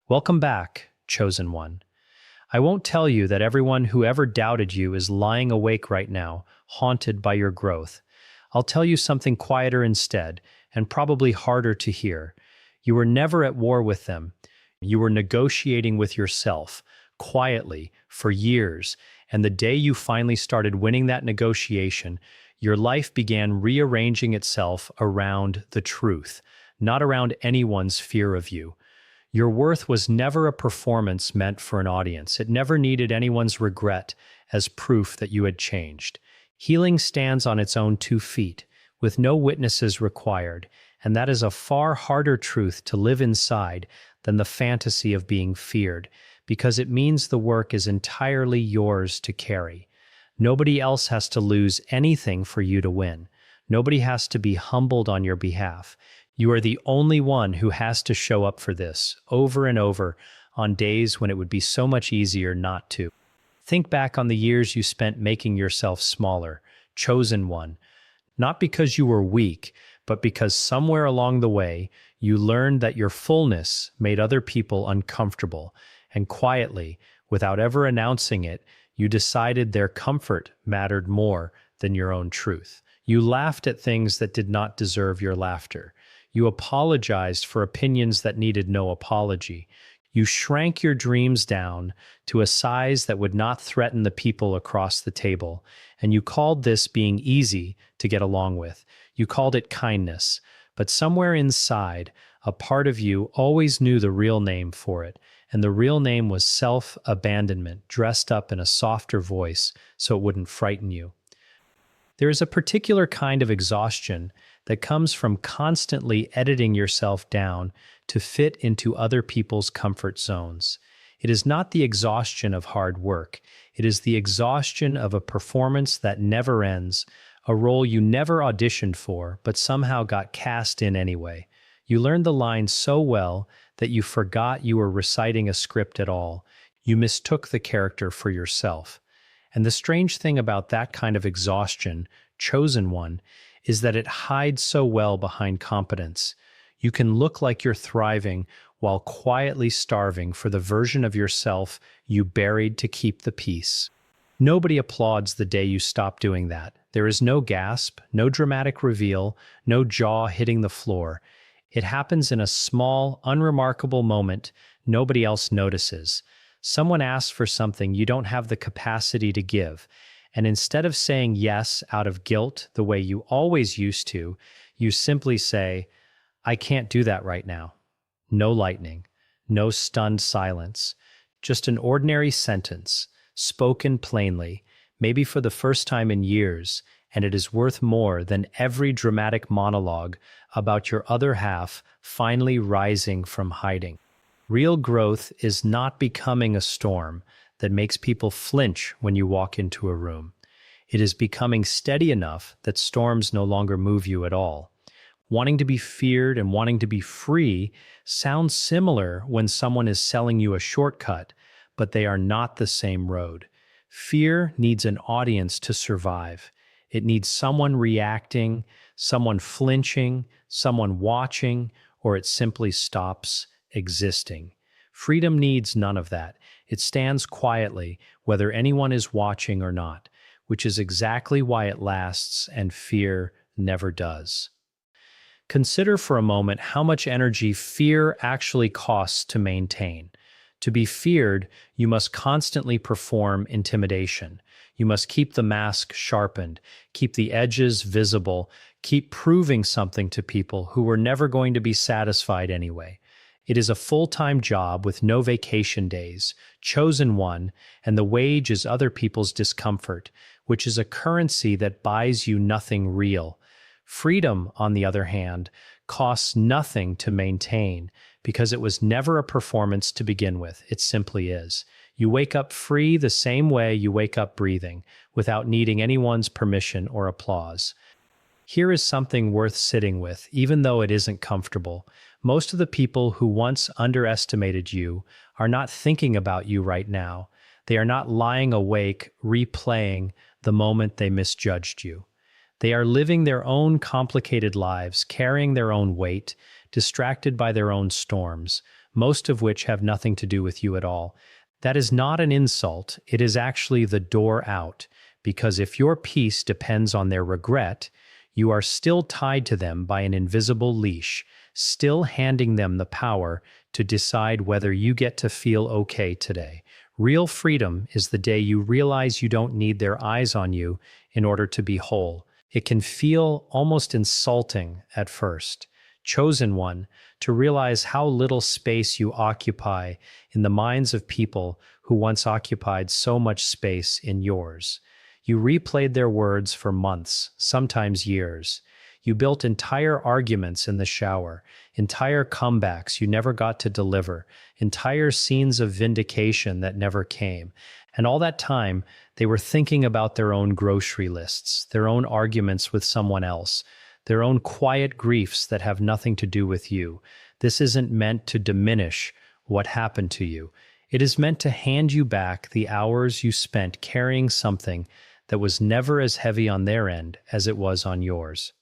Welcome back, chosen one. I won't tell you that everyone who ever doubted you is lying awake right now, haunted by your growth. I'll tell you something quieter instead, and probably harder to hear. You were never at war with them. You were negotiating with yourself, quietly, for years, and the day you finally started winning that negotiation, your life began rearranging itself around the truth, not around anyone's fear of you. Your worth was never a performance meant for an audience. It never needed anyone's regret as proof that you had changed. Healing stands on its own 2 feet, with no witnesses required, and that is a far harder truth to live inside than the fantasy of being feared, because it means the work is entirely yours to carry. Nobody else has to lose anything for you to win. Nobody has to be humbled on your behalf. You are the only one who has to show up for this, over and over, on days when it would be so much easier not to. Think back on the years you spent making yourself smaller, chosen one, not because you were weak, but because somewhere along the way, you learned that your fullness made other people uncomfortable, and quietly, without ever announcing it, you decided their comfort mattered more than your own truth. You laughed at things that did not deserve your laughter. You apologized for opinions that needed no apology. You shrank your dreams down to a size that would not threaten the people across the table, and you called this being easy to get along with. You called it kindness, but somewhere inside, a part of you always knew the real name for it, and the real name was self-abandonment, dressed up in a softer voice so it wouldn't frighten you. There is a particular kind of exhaustion that comes from constantly editing yourself down to fit into other people's comfort zones. It is not the exhaustion of hard work. It is the exhaustion of a performance that never ends, a role you never auditioned for, but somehow got cast in anyway. You learned the lines so well that you forgot you were reciting a script at all. You mistook the character for yourself. And the strange thing about that kind of exhaustion, chosen one, is that it hides so well behind competence. You can look like you're thriving while quietly starving for the version of yourself you buried to keep the peace. Nobody applauds the day you stop doing that. There is no gasp, no dramatic reveal, no jaw hitting the floor. It happens in a small, unremarkable moment nobody else notices. Someone asks for something you don't have the capacity to give, and instead of saying yes out of guilt the way you always used to, you simply say, "I can't do that right now." No lightning, no stunned silence, just an ordinary sentence, spoken plainly, maybe for the first time in years, and it is worth more than every dramatic monologue about your other half finally rising from hiding. Real growth is not becoming a storm that makes people flinch when you walk into a room. It is becoming steady enough that storms no longer move you at all. Wanting to be feared and wanting to be free sounds similar when someone is selling you a shortcut, but they are not the same road. Fear needs an audience to survive. It needs someone reacting, someone flinching, someone watching, or it simply stops existing. Freedom needs none of that. It stands quietly, whether anyone is watching or not, which is exactly why it lasts and fear never does. Consider for a moment how much energy fear actually costs to maintain. To be feared, you must constantly perform intimidation. You must keep the mask sharpened, keep the edges visible, keep proving something to people who were never going to be satisfied anyway. It is a full-time job with no vacation days, chosen one, and the wage is other people's discomfort, which is a currency that buys you nothing real. Freedom, on the other hand, costs nothing to maintain because it was never a performance to begin with. It simply is. You wake up free the same way you wake up breathing, without needing anyone's permission or applause. Here is something worth sitting with, even though it isn't comfortable. Most of the people who once underestimated you are not thinking about you right now. They are not lying awake, replaying the moment they misjudged you. They are living their own complicated lives, carrying their own weight, distracted by their own storms. most of which have nothing to do with you at all. That is not an insult, it is actually the door out, because if your peace depends on their regret, you are still tied to them by an invisible leash, still handing them the power to decide whether you get to feel okay today. Real freedom is the day you realize you don't need their eyes on you in order to be whole. It can feel almost insulting at first. Chosen one, to realize how little space you occupy in the minds of people who once occupied so much space in yours. You replayed their words for months, sometimes years. You built entire arguments in the shower, entire comebacks you never got to deliver, entire scenes of vindication that never came. And all that time, they were thinking about their own grocery lists, their own arguments with someone else, their own quiet griefs that have nothing to do with you. This isn't meant to diminish what happened to you. It is meant to hand you back the hours you spent carrying something that was never as heavy on their end as it was on yours.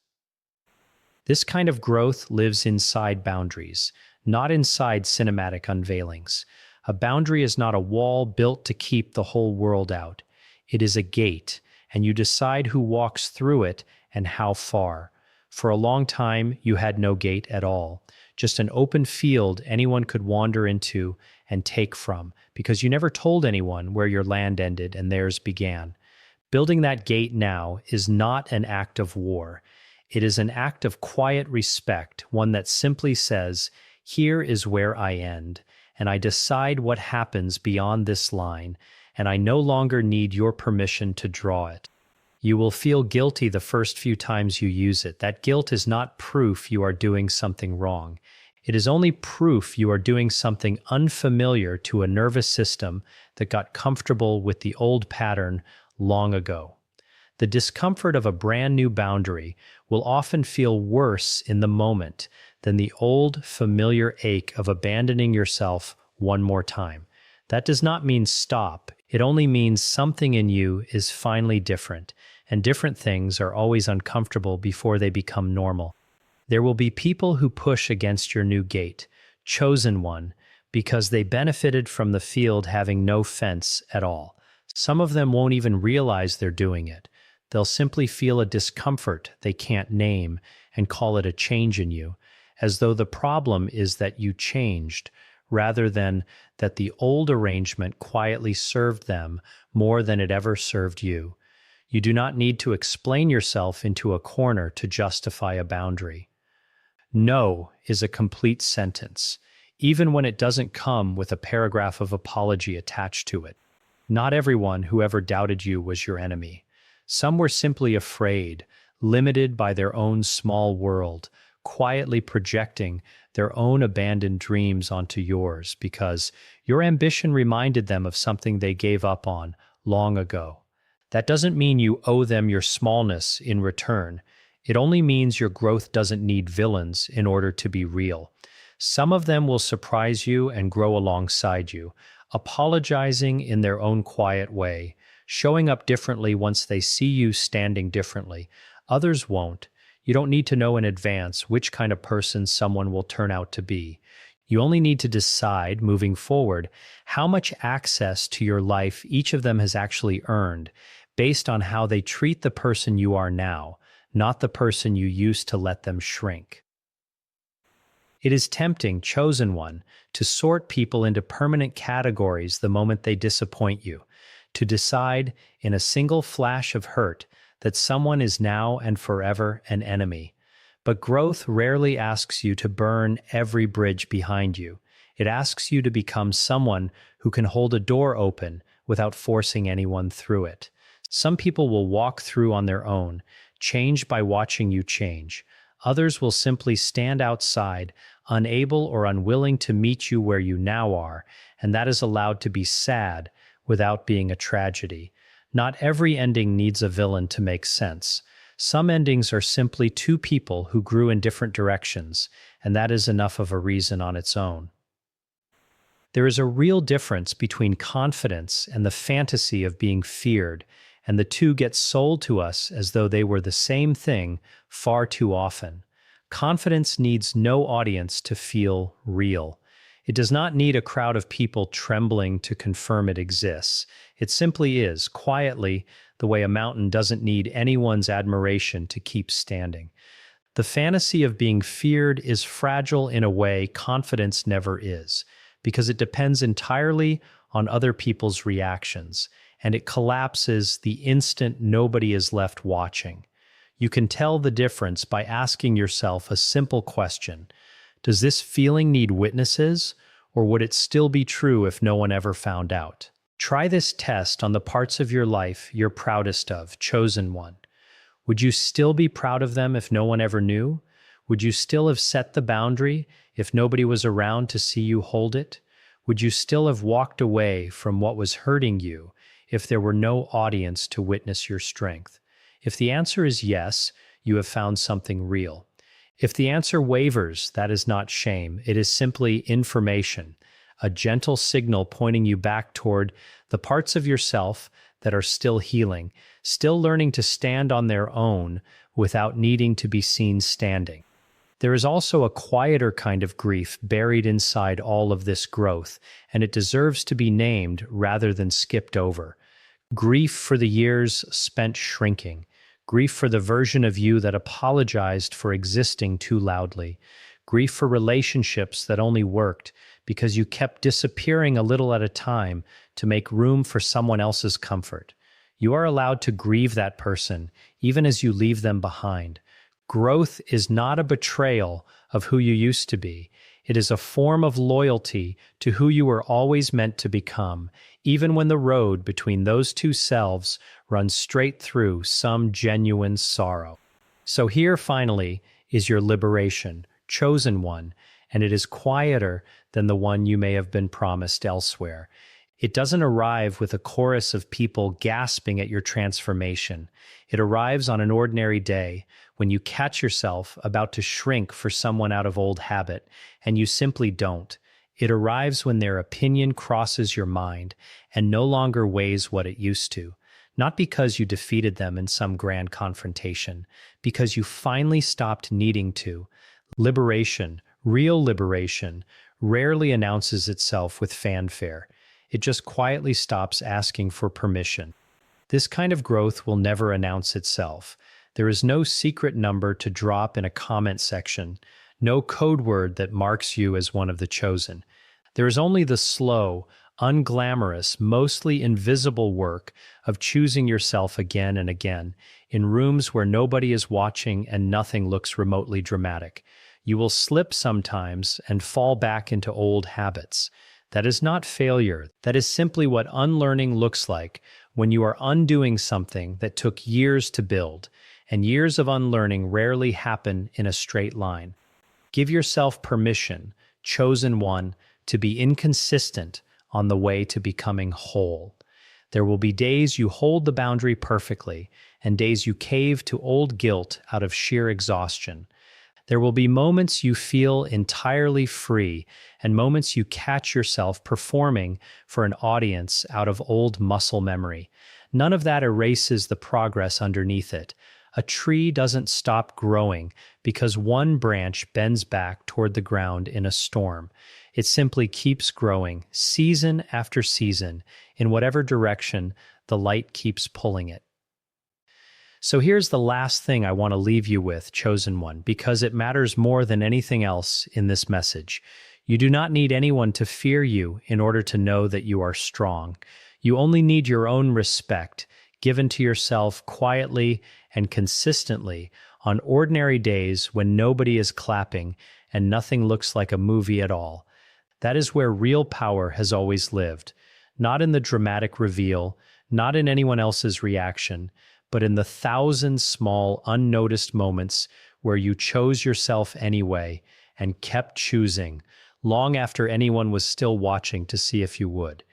This kind of growth lives inside boundaries, not inside cinematic unveilings. A boundary is not a wall built to keep the whole world out. It is a gate, and you decide who walks through it and how far. For a long time, you had no gate at all, just an open field anyone could wander into and take from, because you never told anyone where your land ended and theirs began. Building that gate now is not an act of war. It is an act of quiet respect, one that simply says, here is where I end, and I decide what happens beyond this line, and I no longer need your permission to draw it. You will feel guilty the first few times you use it. That guilt is not proof you are doing something wrong. It is only proof you are doing something unfamiliar to a nervous system that got comfortable with the old pattern long ago. The discomfort of a brand new boundary will often feel worse in the moment than the old familiar ache of abandoning yourself one more time. That does not mean stop. It only means something in you is finally different, and different things are always uncomfortable before they become normal. There will be people who push against your new gate, chosen one, because they benefited from the field having no fence at all. Some of them won't even realize they're doing it. They'll simply feel a discomfort they can't name and call it a change in you, as though the problem is that you changed, rather than that the old arrangement quietly served them more than it ever served you. You do not need to explain yourself into a corner to justify a boundary. No is a complete sentence, even when it doesn't come with a paragraph of apology attached to it. Not everyone who ever doubted you was your enemy. Some were simply afraid, limited by their own small world, quietly projecting their own abandoned dreams onto yours because your ambition reminded them of something they gave up on long ago. That doesn't mean you owe them your smallness in return. It only means your growth doesn't need villains in order to be real. Some of them will surprise you and grow alongside you, apologizing in their own quiet way, showing up differently once they see you standing differently. Others won't. You don't need to know in advance which kind of person someone will turn out to be. You only need to decide, moving forward, how much access to your life each of them has actually earned, based on how they treat the person you are now, not the person you used to let them shrink. It is tempting, chosen one, to sort people into permanent categories the moment they disappoint you, to decide in a single flash of hurt that someone is now and forever an enemy. But growth rarely asks you to burn every bridge behind you. It asks you to become someone who can hold a door open without forcing anyone through it. Some people will walk through on their own, changed by watching you change. Others will simply stand outside, unable or unwilling to meet you where you now are, and that is allowed to be sad without being a tragedy. Not every ending needs a villain to make sense. Some endings are simply two people who grew in different directions, and that is enough of a reason on its own. There is a real difference between confidence and the fantasy of being feared, and the two get sold to us as though they were the same thing far too often. Confidence needs no audience to feel real. It does not need a crowd of people trembling to confirm it exists. It simply is, quietly, the way a mountain doesn't need anyone's admiration to keep standing. The fantasy of being feared is fragile in a way confidence never is, because it depends entirely on other people's reactions, and it collapses the instant nobody is left watching. You can tell the difference by asking yourself a simple question. Does this feeling need witnesses, or would it still be true if no one ever found out? Try this test on the parts of your life you're proudest of, chosen one. Would you still be proud of them if no one ever knew? Would you still have set the boundary if nobody was around to see you hold it? Would you still have walked away from what was hurting you if there were no audience to witness your strength? If the answer is yes, you have found something real. If the answer wavers, that is not shame. It is simply information, a gentle signal pointing you back toward the parts of yourself that are still healing, still learning to stand on their own without needing to be seen standing. There is also a quieter kind of grief buried inside all of this growth, and it deserves to be named rather than skipped over. Grief for the years spent shrinking. Grief for the version of you that apologized for existing too loudly. Grief for relationships that only worked because you kept disappearing a little at a time to make room for someone else's comfort. You are allowed to grieve that person, even as you leave them behind. Growth is not a betrayal of who you used to be. It is a form of loyalty to who you were always meant to become, even when the road between those two selves runs straight through some genuine sorrow. So here, finally, is your liberation, chosen one, and it is quieter than the one you may have been promised elsewhere. It doesn't arrive with a chorus of people gasping at your transformation. It arrives on an ordinary day when you catch yourself about to shrink for someone out of old habit, and you simply don't. It arrives when their opinion crosses your mind and no longer weighs what it used to. Not because you defeated them in some grand confrontation, because you finally stopped needing to. Liberation, real liberation, rarely announces itself with fanfare. It just quietly stops asking for permission. This kind of growth will never announce itself. There is no secret number to drop in a comment section, no code word that marks you as one of the chosen. There is only the slow, unglamorous, mostly invisible work of choosing yourself again and again, in rooms where nobody is watching and nothing looks remotely dramatic. You will slip sometimes and fall back into old habits. That is not failure. That is simply what unlearning looks like when you are undoing something that took years to build, and years of unlearning rarely happen in a straight line. Give yourself permission, chosen one, to be inconsistent on the way to becoming whole. There will be days you hold the boundary perfectly, and days you cave to old guilt out of sheer exhaustion. There will be moments you feel entirely free, and moments you catch yourself performing for an audience out of old muscle memory. None of that erases the progress underneath it. A tree doesn't stop growing because one branch bends back toward the ground in a storm. It simply keeps growing, season after season, in whatever direction the light keeps pulling it. So here's the last thing I want to leave you with, chosen one, because it matters more than anything else in this message. You do not need anyone to fear you in order to know that you are strong. You only need your own respect, given to yourself quietly and consistently on ordinary days when nobody is clapping and nothing looks like a movie at all. That is where real power has always lived, not in the dramatic reveal, not in anyone else's reaction, but in the thousand small, unnoticed moments where you chose yourself anyway and kept choosing, long after anyone was still watching to see if you would.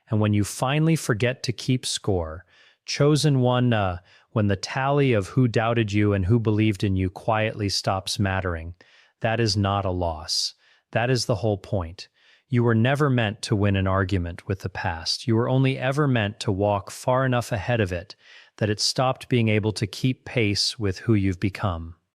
And when you finally forget to keep score, chosen one, when the tally of who doubted you and who believed in you quietly stops mattering, that is not a loss. That is the whole point. You were never meant to win an argument with the past. You were only ever meant to walk far enough ahead of it that it stopped being able to keep pace with who you've become.